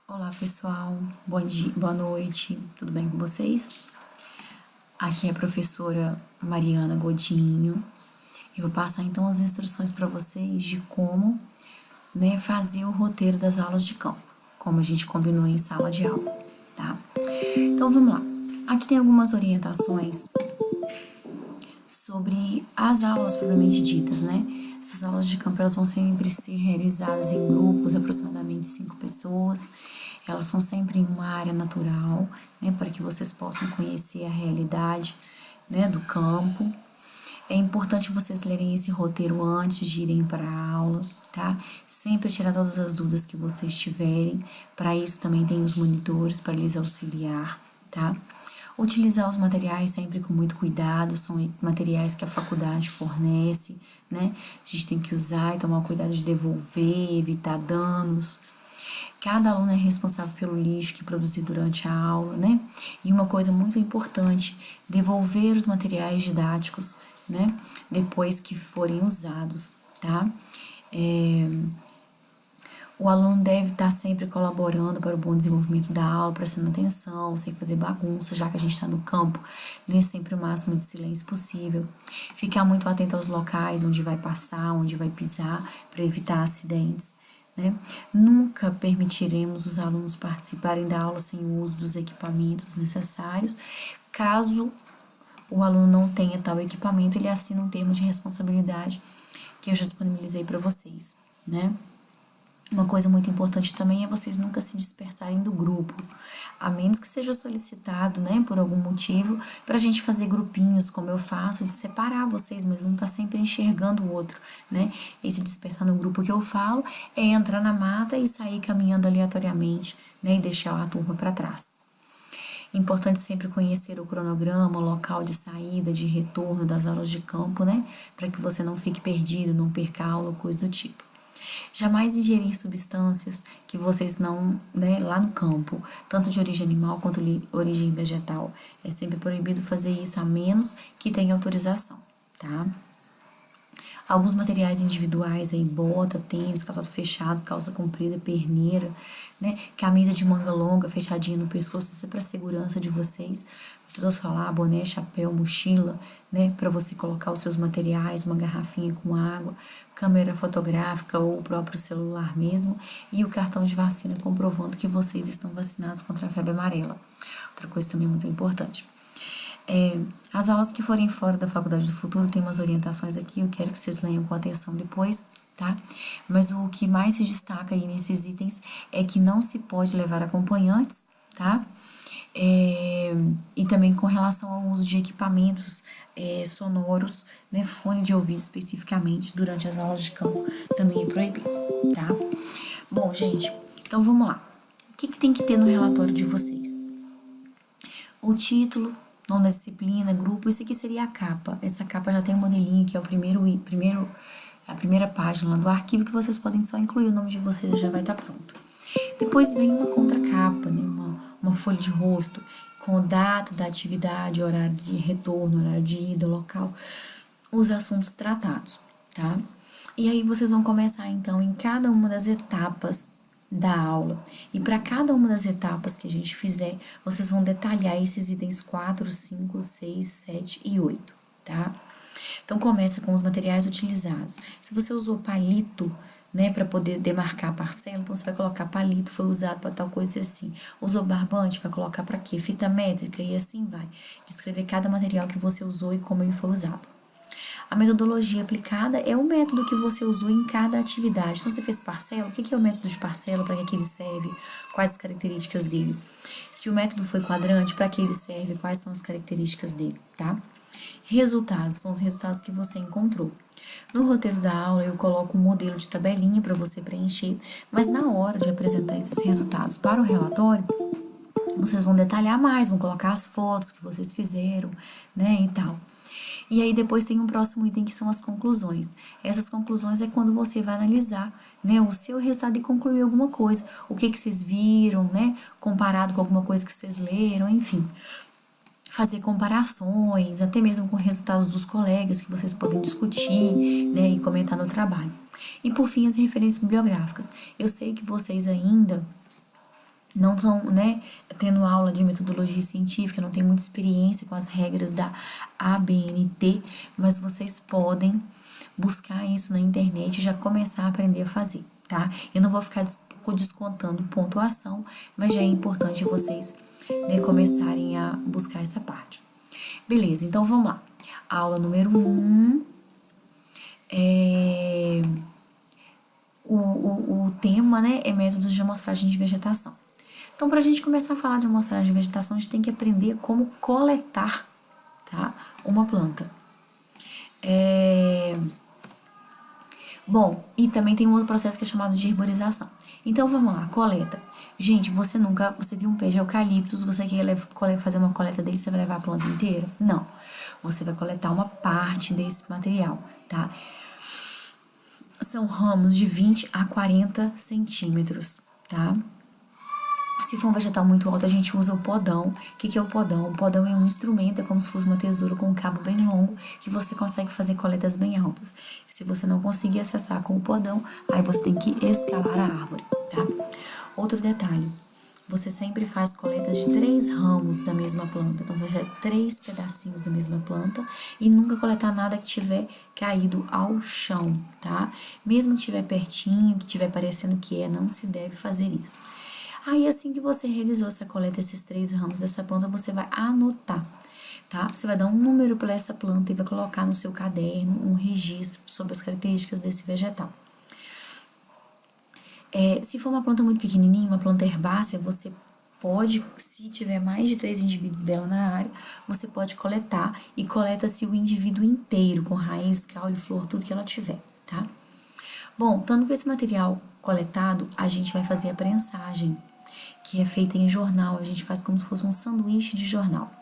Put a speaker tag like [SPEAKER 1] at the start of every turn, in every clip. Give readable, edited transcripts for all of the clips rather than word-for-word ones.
[SPEAKER 1] Olá pessoal, bom dia, boa noite, tudo bem com vocês? Aqui é a professora Mariana Godinho. Eu vou passar então as instruções para vocês de como, fazer o roteiro das aulas de campo, como a gente combinou em sala de aula, tá? Então vamos lá. Aqui tem algumas orientações sobre as aulas propriamente ditas, né? Essas aulas de campo elas vão sempre ser realizadas em grupos, aproximadamente 5 pessoas. Elas são sempre em uma área natural, né, para que vocês possam conhecer a realidade, né, do campo. É importante vocês lerem esse roteiro antes de irem para a aula, tá? Sempre tirar todas as dúvidas que vocês tiverem. Para isso também tem os monitores para lhes auxiliar, tá? Utilizar os materiais sempre com muito cuidado, são materiais que a faculdade fornece, né? A gente tem que usar e tomar cuidado de devolver, evitar danos. Cada aluno é responsável pelo lixo que produzir durante a aula, né? E uma coisa muito importante, devolver os materiais didáticos, né? Depois que forem usados, tá? O aluno deve estar sempre colaborando para o bom desenvolvimento da aula, prestando atenção, sem fazer bagunça, já que a gente está no campo, nem sempre o máximo de silêncio possível. Ficar muito atento aos locais onde vai passar, onde vai pisar, para evitar acidentes. Né? Nunca permitiremos os alunos participarem da aula sem o uso dos equipamentos necessários. Caso o aluno não tenha tal equipamento, ele assina um termo de responsabilidade que eu já disponibilizei para vocês, né? Uma coisa muito importante também é vocês nunca se dispersarem do grupo, a menos que seja solicitado, né, por algum motivo, para a gente fazer grupinhos, como eu faço, de separar vocês, mas um tá sempre enxergando o outro, né? Esse dispersar no grupo que eu falo é entrar na mata e sair caminhando aleatoriamente, né, e deixar a turma para trás. Importante sempre conhecer o cronograma, o local de saída, de retorno das aulas de campo, né, para que você não fique perdido, não perca aula, coisa do tipo. Jamais ingerir substâncias que vocês não, né, lá no campo, tanto de origem animal quanto origem vegetal. É sempre proibido fazer isso a menos que tenha autorização, tá? Alguns materiais individuais aí, bota, tênis, calçado fechado, calça comprida, perneira, né? Camisa de manga longa, fechadinha no pescoço, isso é para segurança de vocês. Todos falar, boné, chapéu, mochila, né? Para você colocar os seus materiais, uma garrafinha com água, câmera fotográfica ou o próprio celular mesmo, e o cartão de vacina comprovando que vocês estão vacinados contra a febre amarela. Outra coisa também muito importante. As aulas que forem fora da Faculdade do Futuro tem umas orientações aqui, eu quero que vocês leiam com atenção depois, tá? Mas o que mais se destaca aí nesses itens é que não se pode levar acompanhantes, tá? E também com relação ao uso de equipamentos sonoros, né? Fone de ouvido especificamente, durante as aulas de campo também é proibido, tá? Bom, gente, então vamos lá. O que tem que ter no relatório de vocês? O título, nome da disciplina, grupo, isso aqui seria a capa. Essa capa já tem um modelinho, que é a primeira página lá do arquivo, que vocês podem só incluir o nome de vocês, já vai estar pronto. Depois vem uma contracapa, né, uma folha de rosto, com data da atividade, horário de retorno, horário de ida, local, os assuntos tratados, tá? E aí vocês vão começar, então, em cada uma das etapas da aula. E para cada uma das etapas que a gente fizer, vocês vão detalhar esses itens 4, 5, 6, 7 e 8, tá? Então, começa com os materiais utilizados. Se você usou palito, né, para poder demarcar a parcela, então você vai colocar palito, foi usado para tal coisa assim. Usou barbante, vai colocar para quê? Fita métrica e assim vai. Descrever cada material que você usou e como ele foi usado. A metodologia aplicada é o método que você usou em cada atividade. Então, você fez parcela, o que é o método de parcela, para que ele serve, quais as características dele. Se o método foi quadrante, para que ele serve, quais são as características dele, tá? Resultados, são os resultados que você encontrou. No roteiro da aula, eu coloco um modelo de tabelinha para você preencher, mas na hora de apresentar esses resultados para o relatório, vocês vão detalhar mais, vão colocar as fotos que vocês fizeram, né, e tal. E aí depois tem um próximo item que são as conclusões. Essas conclusões é quando você vai analisar, né, o seu resultado e concluir alguma coisa. O que vocês viram, né, comparado com alguma coisa que vocês leram, enfim. Fazer comparações, até mesmo com resultados dos colegas que vocês podem discutir, né, e comentar no trabalho. E por fim, as referências bibliográficas. Eu sei que vocês ainda não estão, né, tendo aula de metodologia científica, não tem muita experiência com as regras da ABNT, mas vocês podem buscar isso na internet e já começar a aprender a fazer, tá? Eu não vou ficar descontando pontuação, mas já é importante vocês, né, começarem a buscar essa parte. Beleza, então vamos lá. Aula número 1. O tema, né, é métodos de amostragem de vegetação. Então, para a gente começar a falar de amostragem de vegetação, a gente tem que aprender como coletar, tá, uma planta. Bom, e também tem um outro processo que é chamado de herborização. Então, vamos lá, coleta. Gente, você viu um pé de eucaliptus, você quer fazer uma coleta dele, você vai levar a planta inteira? Não. Você vai coletar uma parte desse material, tá? São ramos de 20 a 40 centímetros, tá? Se for um vegetal muito alto, a gente usa o podão. O que é o podão? O podão é um instrumento, é como se fosse uma tesoura com um cabo bem longo, que você consegue fazer coletas bem altas. Se você não conseguir acessar com o podão, aí você tem que escalar a árvore, tá? Outro detalhe, você sempre faz coletas de 3 ramos da mesma planta. Então, vai fazer 3 pedacinhos da mesma planta e nunca coletar nada que tiver caído ao chão, tá? Mesmo que estiver pertinho, que estiver parecendo que não se deve fazer isso. Aí, assim que você realizou essa coleta, esses 3 ramos dessa planta, você vai anotar, tá? Você vai dar um número para essa planta e vai colocar no seu caderno um registro sobre as características desse vegetal. Se for uma planta muito pequenininha, uma planta herbácea, você pode, se tiver mais de 3 indivíduos dela na área, você pode coletar e coleta-se o indivíduo inteiro, com raiz, caule, flor, tudo que ela tiver, tá? Bom, tanto com esse material coletado, a gente vai fazer a prensagem, que é feita em jornal. A gente faz como se fosse um sanduíche de jornal.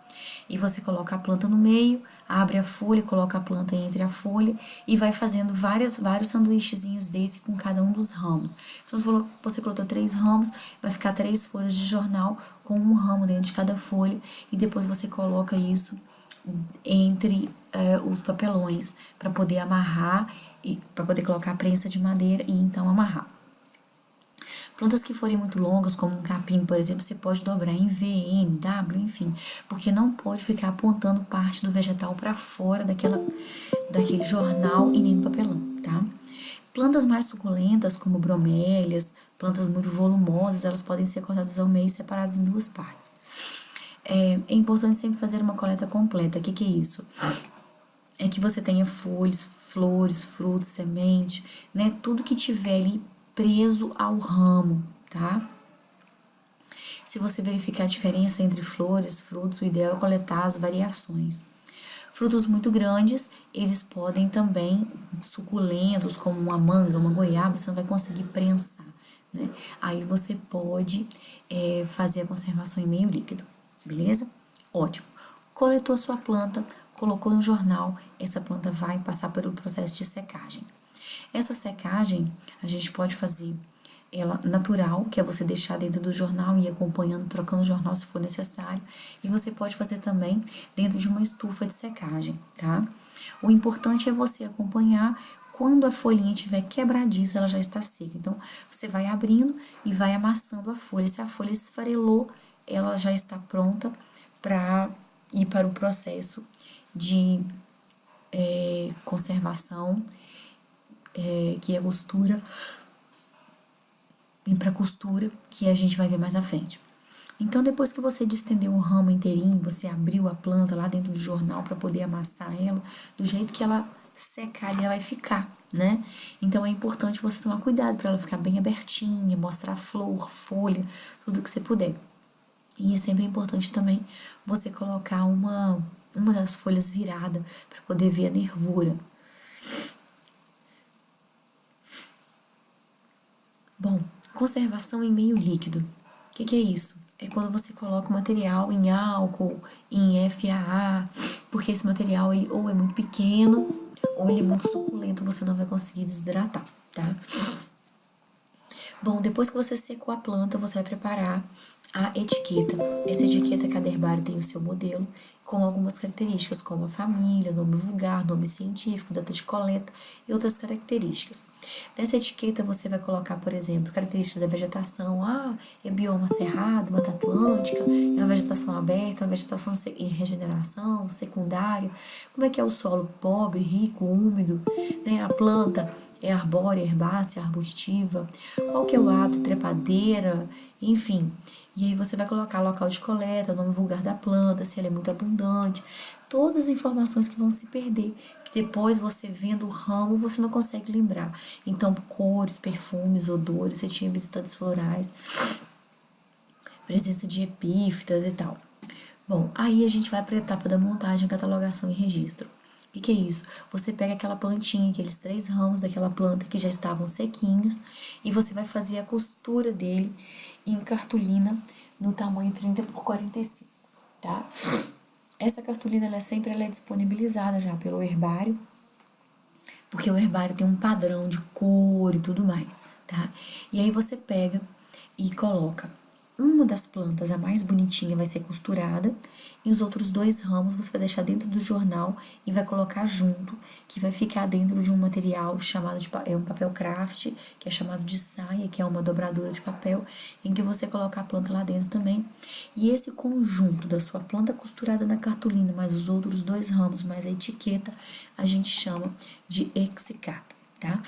[SPEAKER 1] E você coloca a planta no meio, abre a folha, coloca a planta entre a folha e vai fazendo vários sanduíchezinhos desse com cada um dos ramos. Então, você colocou 3 ramos, vai ficar 3 folhas de jornal com um ramo dentro de cada folha e depois você coloca isso entre os papelões para poder amarrar e para poder colocar a prensa de madeira e então amarrar. Plantas que forem muito longas, como um capim, por exemplo, você pode dobrar em V, N, W, enfim, porque não pode ficar apontando parte do vegetal para fora daquele jornal e nem do papelão, tá? Plantas mais suculentas, como bromélias, plantas muito volumosas, elas podem ser cortadas ao meio e separadas em 2 partes. É importante sempre fazer uma coleta completa. O que é isso? É que você tenha folhas, flores, frutos, semente, né? Tudo que tiver ali preso ao ramo, tá? Se você verificar a diferença entre flores, frutos, o ideal é coletar as variações. Frutos muito grandes, eles podem também, suculentos, como uma manga, uma goiaba, você não vai conseguir prensar, né? Aí você pode fazer a conservação em meio líquido, beleza? Ótimo. Coletou a sua planta, colocou no jornal, essa planta vai passar pelo processo de secagem. Essa secagem, a gente pode fazer ela natural, que é você deixar dentro do jornal e ir acompanhando, trocando o jornal se for necessário. E você pode fazer também dentro de uma estufa de secagem, tá? O importante é você acompanhar. Quando a folhinha estiver quebradiça, ela já está seca. Então, você vai abrindo e vai amassando a folha. Se a folha esfarelou, ela já está pronta para ir para o processo de conservação, que é costura, e para costura, que a gente vai ver mais à frente. Então, depois que você distendeu o ramo inteirinho, você abriu a planta lá dentro do jornal para poder amassar ela, do jeito que ela secar, ela vai ficar, né? Então, é importante você tomar cuidado para ela ficar bem abertinha, mostrar flor, folha, tudo que você puder. E é sempre importante também você colocar uma das folhas virada para poder ver a nervura. Bom, conservação em meio líquido. O que é isso? É quando você coloca o material em álcool, em FAA, porque esse material ele ou é muito pequeno ou ele é muito suculento, você não vai conseguir desidratar, tá? Bom, depois que você secou a planta, você vai preparar a etiqueta. Essa etiqueta, cada herbário tem o seu modelo, com algumas características, como a família, nome vulgar, nome científico, data de coleta e outras características. Nessa etiqueta você vai colocar, por exemplo, características da vegetação. É bioma cerrado, mata atlântica, é uma vegetação aberta, uma vegetação em regeneração, secundária. Como é que é o solo? Pobre, rico, úmido, né? A planta é arbórea, herbácea, arbustiva, qual que é o hábito, trepadeira, enfim. E aí você vai colocar local de coleta, nome vulgar da planta, se ela é muito abundante, todas as informações que vão se perder, que depois você vendo o ramo você não consegue lembrar. Então, cores, perfumes, odores, você tinha visitantes florais, presença de epífitas e tal. Bom, aí a gente vai para a etapa da montagem, catalogação e registro. O que é isso? Você pega aquela plantinha, aqueles 3 ramos daquela planta que já estavam sequinhos, e você vai fazer a costura dele em cartolina no tamanho 30 por 45, tá? Essa cartolina, ela é disponibilizada já pelo herbário, porque o herbário tem um padrão de cor e tudo mais, tá? E aí você pega e coloca uma das plantas, a mais bonitinha, vai ser costurada, e os outros 2 ramos você vai deixar dentro do jornal e vai colocar junto, que vai ficar dentro de um material chamado de um papel craft, que é chamado de saia, que é uma dobradura de papel, em que você coloca a planta lá dentro também. E esse conjunto da sua planta costurada na cartolina, mais os outros 2 ramos, mais a etiqueta, a gente chama de exicata, tá?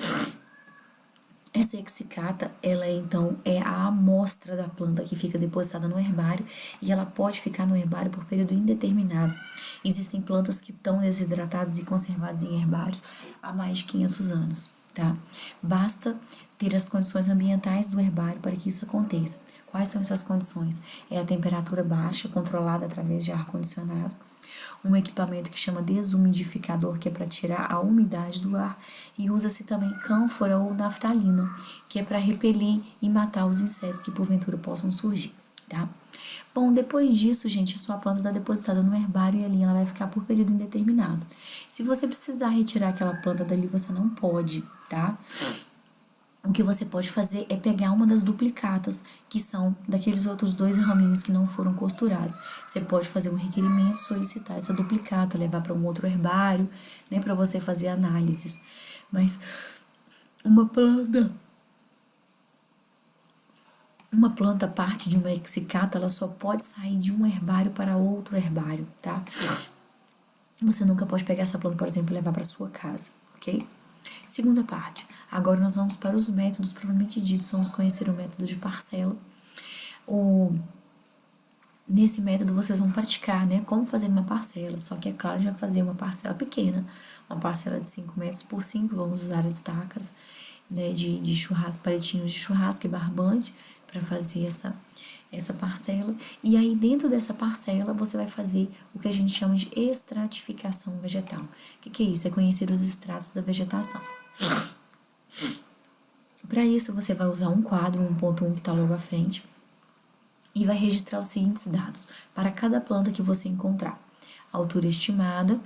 [SPEAKER 1] Essa exicata, ela então é a amostra da planta que fica depositada no herbário e ela pode ficar no herbário por período indeterminado. Existem plantas que estão desidratadas e conservadas em herbário há mais de 500 anos, tá? Basta ter as condições ambientais do herbário para que isso aconteça. Quais são essas condições? É a temperatura baixa, controlada através de ar-condicionado, um equipamento que chama desumidificador, que é para tirar a umidade do ar, e usa-se também cânfora ou naftalina, que é para repelir e matar os insetos que porventura possam surgir, tá? Bom, depois disso, gente, a sua planta está depositada no herbário e ali ela vai ficar por período indeterminado. Se você precisar retirar aquela planta dali, você não pode, tá? O que você pode fazer é pegar uma das duplicatas, que são daqueles outros 2 raminhos que não foram costurados. Você pode fazer um requerimento, solicitar essa duplicata, levar para um outro herbário, né, para você fazer análises. Mas uma planta parte de uma exicata, ela só pode sair de um herbário para outro herbário, tá? Você nunca pode pegar essa planta, por exemplo, e levar para sua casa, ok? Segunda parte. Agora nós vamos para os métodos propriamente ditos. Vamos conhecer o método de parcela. Nesse método vocês vão praticar, né, como fazer uma parcela. Só que é claro, já fazer uma parcela pequena. Uma parcela de 5 metros por 5. Vamos usar estacas, né, de churrasco, palitinhos de churrasco e barbante para fazer essa parcela. E aí, dentro dessa parcela, você vai fazer o que a gente chama de estratificação vegetal. O que é isso? É conhecer os estratos da vegetação. Para isso, você vai usar um quadro 1.1 que está logo à frente e vai registrar os seguintes dados para cada planta que você encontrar: altura estimada,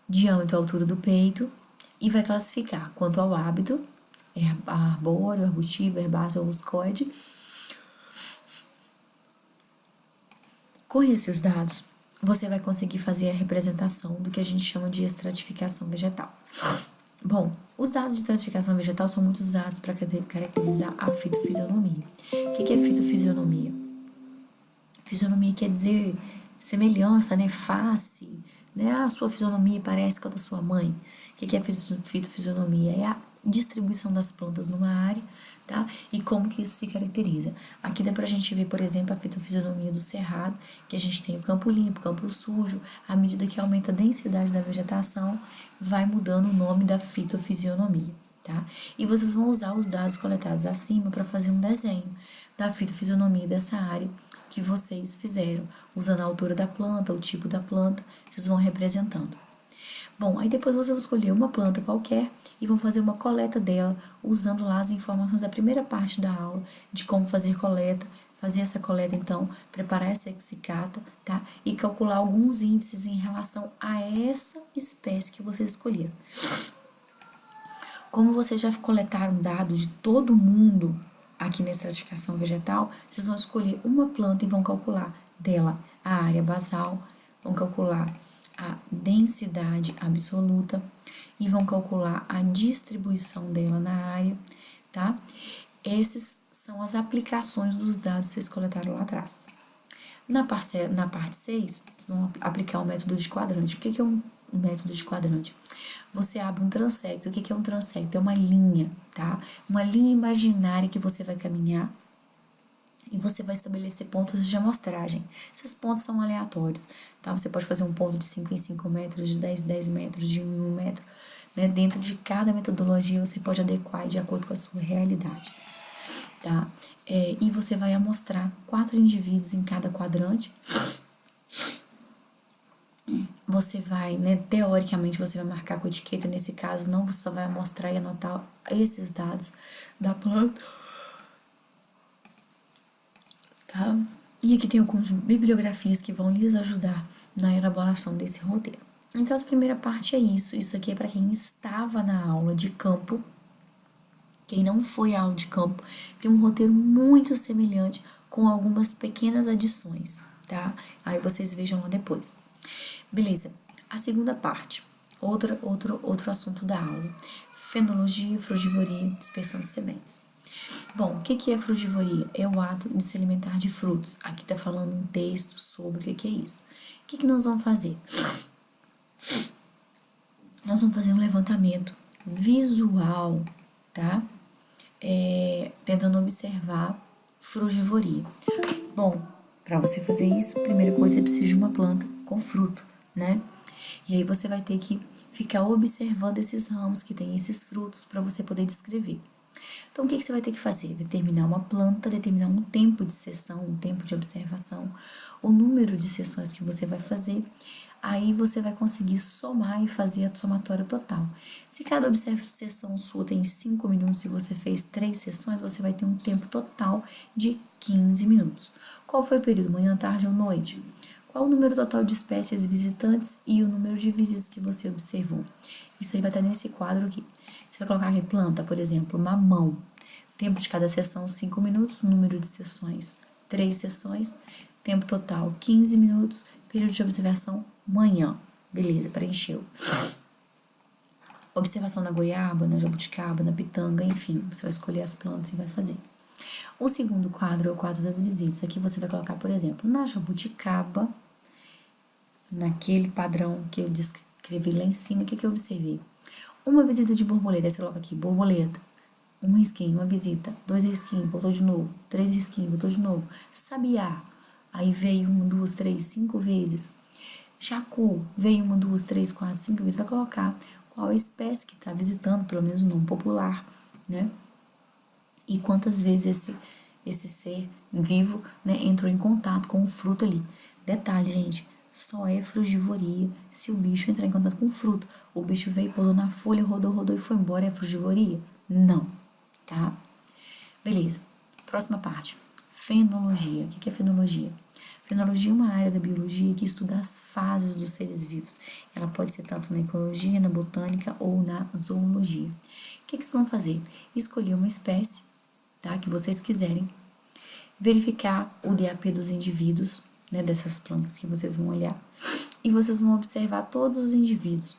[SPEAKER 1] diâmetro, altura do peito, e vai classificar quanto ao hábito, arbóreo, arbustivo, herbáceo ou muscoide. Com esses dados, você vai conseguir fazer a representação do que a gente chama de estratificação vegetal. Bom, os dados de estratificação vegetal são muito usados para caracterizar a fitofisionomia. O que é fitofisionomia? Fisionomia quer dizer semelhança, né? Face, né? A sua fisionomia parece com a da sua mãe. O que é fitofisionomia? É a distribuição das plantas numa área, tá? E como que isso se caracteriza. Aqui dá pra gente ver, por exemplo, a fitofisionomia do cerrado, que a gente tem o campo limpo, campo sujo. À medida que aumenta a densidade da vegetação, vai mudando o nome da fitofisionomia, tá? E vocês vão usar os dados coletados acima para fazer um desenho da fitofisionomia dessa área que vocês fizeram, usando a altura da planta, o tipo da planta, vocês vão representando. Bom, aí depois vocês vão escolher uma planta qualquer e vão fazer uma coleta dela, usando lá as informações da primeira parte da aula, de como fazer coleta, fazer essa coleta então, preparar essa exicata, tá? E calcular alguns índices em relação a essa espécie que vocês escolheram. Como vocês já coletaram dados de todo mundo, aqui na estratificação vegetal, vocês vão escolher uma planta e vão calcular dela a área basal, vão calcular a densidade absoluta e vão calcular a distribuição dela na área, tá? Essas são as aplicações dos dados que vocês coletaram lá atrás. Na parte 6, vocês vão aplicar o método de quadrante. O que é um método de quadrante? Você abre um transecto. O que é um transecto? É uma linha, tá? Uma linha imaginária que você vai caminhar e você vai estabelecer pontos de amostragem. Esses pontos são aleatórios, tá? Você pode fazer um ponto de 5 em 5 metros, de 10 em 10 metros, de 1 em 1 metro. Né? Dentro de cada metodologia, você pode adequar de acordo com a sua realidade, tá? E você vai amostrar 4 indivíduos em cada quadrante. Você vai, né, teoricamente, você vai marcar com etiqueta. Nesse caso, não, você só vai amostrar e anotar esses dados da planta. Tá? E aqui tem algumas bibliografias que vão lhes ajudar na elaboração desse roteiro. Então, a primeira parte é isso. Isso aqui é para quem estava na aula de campo. Quem não foi à aula de campo tem um roteiro muito semelhante com algumas pequenas adições, tá? Aí vocês vejam lá depois. Beleza. A segunda parte, outro assunto da aula. Fenologia, frugivoria, dispersão de sementes. Bom, o que é frugivoria? É o ato de se alimentar de frutos. Aqui tá falando um texto sobre o que é isso. O que nós vamos fazer? Nós vamos fazer um levantamento visual, tá? Tentando observar frugivoria. Bom, para você fazer isso, a primeira coisa, você precisa de uma planta com fruto, né? E aí você vai ter que ficar observando esses ramos que têm esses frutos para você poder descrever. Então, o que você vai ter que fazer? Determinar uma planta, determinar um tempo de sessão, um tempo de observação, o número de sessões que você vai fazer. Aí você vai conseguir somar e fazer a somatória total. Se cada sessão sua tem 5 minutos e você fez 3 sessões, você vai ter um tempo total de 15 minutos. Qual foi o período? Manhã, tarde ou noite? Qual o número total de espécies visitantes e o número de visitas que você observou? Isso aí vai estar nesse quadro aqui. Você vai colocar aqui planta, por exemplo, mamão. Tempo de cada sessão, 5 minutos. Número de sessões, 3 sessões. Tempo total, 15 minutos. Período de observação, manhã. Beleza, preencheu. Observação na goiaba, na jabuticaba, na pitanga, enfim. Você vai escolher as plantas e vai fazer. O segundo quadro é o quadro das visitas. Aqui você vai colocar, por exemplo, na jabuticaba, naquele padrão que eu descrevi lá em cima, o que eu observei? Uma visita de borboleta, aí você coloca aqui, borboleta. Um risquinho, uma visita. 2 risquinhos, voltou de novo. 3 risquinhos, voltou de novo. Sabiá, aí veio 1, 2, 3, 5 vezes. Jacu, veio 1, 2, 3, 4, 5 vezes. Vai colocar qual a espécie que está visitando, pelo menos o nome popular, né? E quantas vezes esse ser vivo, né, entrou em contato com o fruto ali. Detalhe, gente, só é frugivoria se o bicho entrar em contato com o fruto. O bicho veio, pousou na folha, rodou e foi embora, é frugivoria? Não, tá? Beleza. Próxima parte. Fenologia. O que é fenologia? Fenologia é uma área da biologia que estuda as fases dos seres vivos. Ela pode ser tanto na ecologia, na botânica ou na zoologia. O que vocês vão fazer? Escolher uma espécie, tá, que vocês quiserem, verificar o DAP dos indivíduos, né, dessas plantas que vocês vão olhar, e vocês vão observar todos os indivíduos.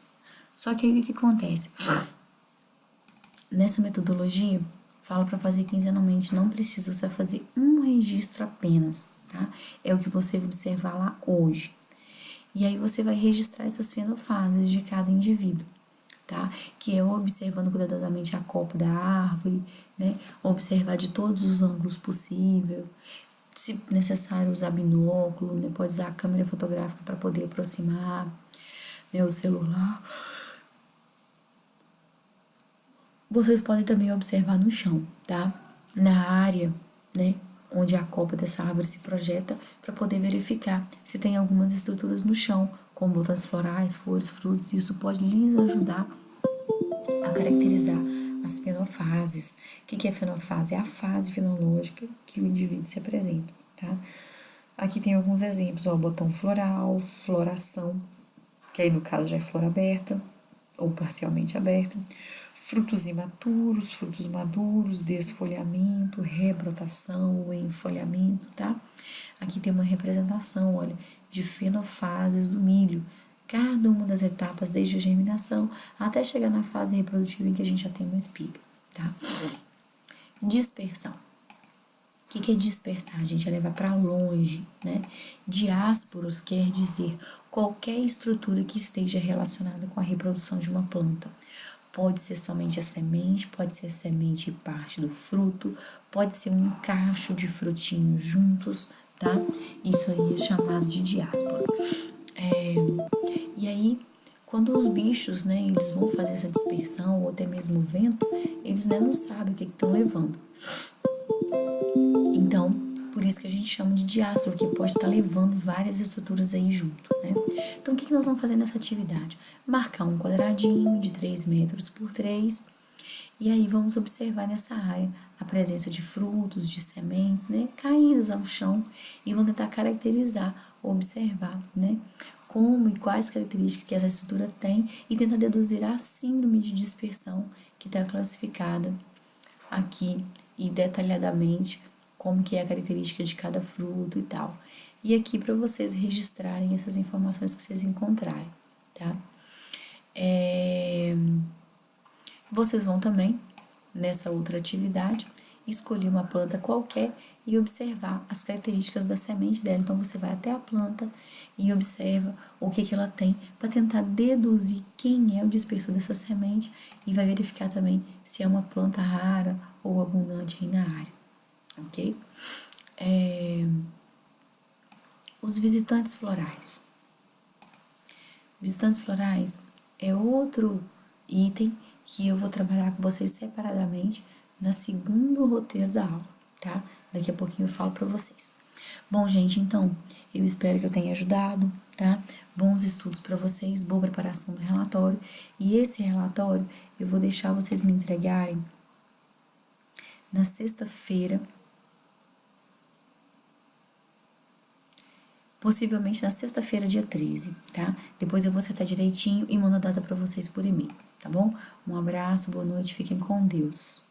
[SPEAKER 1] Só que aí o que acontece? Nessa metodologia, fala para fazer quinzenalmente, não precisa você fazer um registro apenas, tá? É o que você vai observar lá hoje. E aí você vai registrar essas fenofases de cada indivíduo, tá? Que é observando cuidadosamente a copa da árvore, né? Observar de todos os ângulos possível. Se necessário, usar binóculo, né? Pode usar a câmera fotográfica para poder aproximar, né? O celular. Vocês podem também observar no chão, tá? Na área, né? Onde a copa dessa árvore se projeta, para poder verificar se tem algumas estruturas no chão, como botões florais, flores, frutos. Isso pode lhes ajudar a caracterizar as fenofases. O que é fenofase? É a fase fenológica que o indivíduo se apresenta, tá? Aqui tem alguns exemplos, ó, botão floral, floração, que aí no caso já é flor aberta, ou parcialmente aberta, frutos imaturos, frutos maduros, desfolhamento, rebrotação ou enfolhamento, tá? Aqui tem uma representação, olha, de fenofases do milho. Cada uma das etapas, desde a germinação até chegar na fase reprodutiva em que a gente já tem uma espiga, tá? Dispersão. O que é dispersar? A gente é levar para longe, né? Diásporos quer dizer qualquer estrutura que esteja relacionada com a reprodução de uma planta. Pode ser somente a semente, pode ser a semente e parte do fruto, pode ser um cacho de frutinhos juntos, tá? Isso aí é chamado de diáspora. E aí, quando os bichos, né, eles vão fazer essa dispersão, ou até mesmo o vento, eles, né, não sabem o que estão levando. Então, por isso que a gente chama de diáspora, porque pode estar levando várias estruturas aí junto, né? Então, o que nós vamos fazer nessa atividade? Marcar um quadradinho de 3 metros por 3, e aí vamos observar nessa área a presença de frutos, de sementes, né, caídas ao chão, e vamos tentar caracterizar, observar, né, como e quais características que essa estrutura tem, e tentar deduzir a síndrome de dispersão que está classificada aqui e detalhadamente como que é a característica de cada fruto e tal. E aqui para vocês registrarem essas informações que vocês encontrarem, tá? Vocês vão também, nessa outra atividade, escolher uma planta qualquer e observar as características da semente dela. Então, você vai até a planta e observa o que ela tem para tentar deduzir quem é o dispersor dessa semente e vai verificar também se é uma planta rara ou abundante aí na área, ok? Os visitantes florais. Visitantes florais é outro item que eu vou trabalhar com vocês separadamente no segundo roteiro da aula, tá? Daqui a pouquinho eu falo para vocês. Bom, gente, então, eu espero que eu tenha ajudado, tá? Bons estudos para vocês, boa preparação do relatório. E esse relatório eu vou deixar vocês me entregarem na sexta-feira, possivelmente na sexta-feira, dia 13, tá? Depois eu vou acertar direitinho e mando a data para vocês por e-mail, tá bom? Um abraço, boa noite, fiquem com Deus.